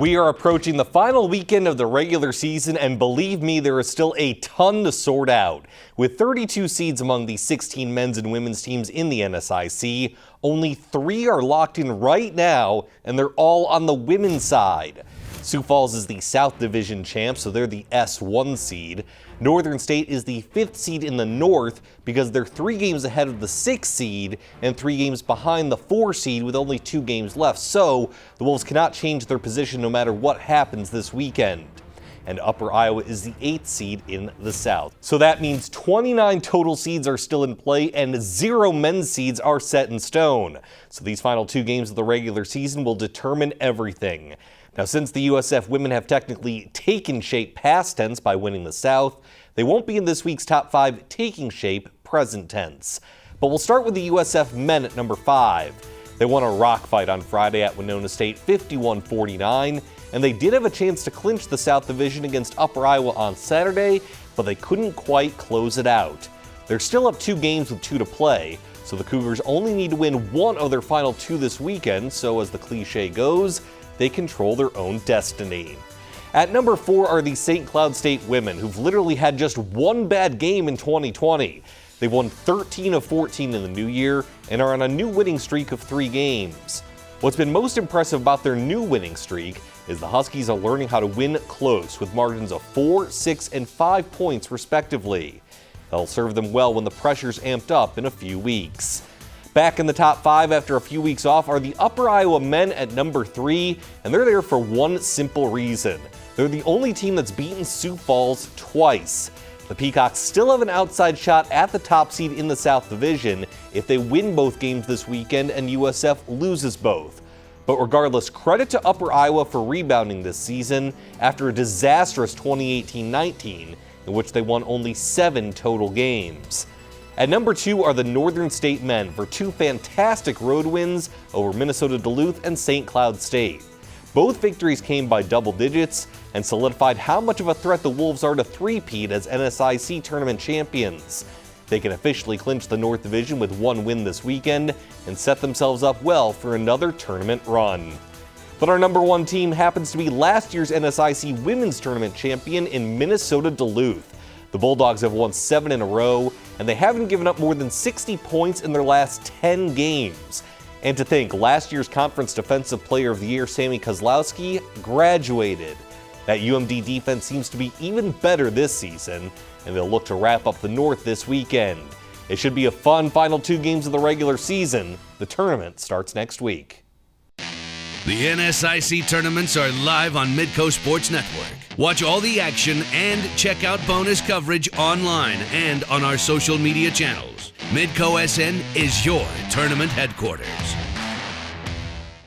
We are approaching the final weekend of the regular season, and believe me, there is still a ton to sort out. With 32 seeds among the 16 men's and women's teams in the NSIC, only 3 are locked in right now, and they're all on the women's side. Sioux Falls is the South Division champ, so they're the S1 seed. Northern State is the 5th seed in the North because they're 3 games ahead of the 6th seed and 3 games behind the 4 seed with only 2 games left. So the Wolves cannot change their position no matter what happens this weekend. And Upper Iowa is the 8th seed in the South. So that means 29 total seeds are still in play and 0 men's seeds are set in stone. So these final 2 games of the regular season will determine everything. Now, since the USF women have technically taken shape past tense by winning the South, they won't be in this week's top 5 taking shape present tense. But we'll start with the USF men at number 5. They won a rock fight on Friday at Winona State 51-49, and they did have a chance to clinch the South Division against Upper Iowa on Saturday, but they couldn't quite close it out. They're still up 2 games with 2 to play, so the Cougars only need to win 1 of their final 2 this weekend, so as the cliche goes, they control their own destiny. At number 4 are the St. Cloud State women, who've literally had just 1 bad game in 2020. They've won 13 of 14 in the new year and are on a new winning streak of 3 games. What's been most impressive about their new winning streak is the Huskies are learning how to win close with margins of 4, 6, and 5 points respectively. That'll serve them well when the pressure's amped up in a few weeks. Back in the top 5 after a few weeks off are the Upper Iowa men at number 3, and they're there for one simple reason. They're the only team that's beaten Sioux Falls twice. The Peacocks still have an outside shot at the top seed in the South Division if they win both games this weekend and USF loses both. But regardless, credit to Upper Iowa for rebounding this season after a disastrous 2018-19 in which they won only 7 total games. At number 2 are the Northern State men for 2 fantastic road wins over Minnesota Duluth and St. Cloud State. Both victories came by double digits and solidified how much of a threat the Wolves are to three-peat as NSIC Tournament champions. They can officially clinch the North Division with 1 win this weekend and set themselves up well for another tournament run. But our number 1 team happens to be last year's NSIC Women's Tournament champion in Minnesota Duluth. The Bulldogs have won 7 in a row, and they haven't given up more than 60 points in their last 10 games. And to think, last year's Conference Defensive Player of the Year, Sammy Kozlowski, graduated. That UMD defense seems to be even better this season, and they'll look to wrap up the North this weekend. It should be a fun final 2 games of the regular season. The tournament starts next week. The NSIC tournaments are live on Midco Sports Network. Watch all the action and check out bonus coverage online and on our social media channels. MidcoSN is your tournament headquarters.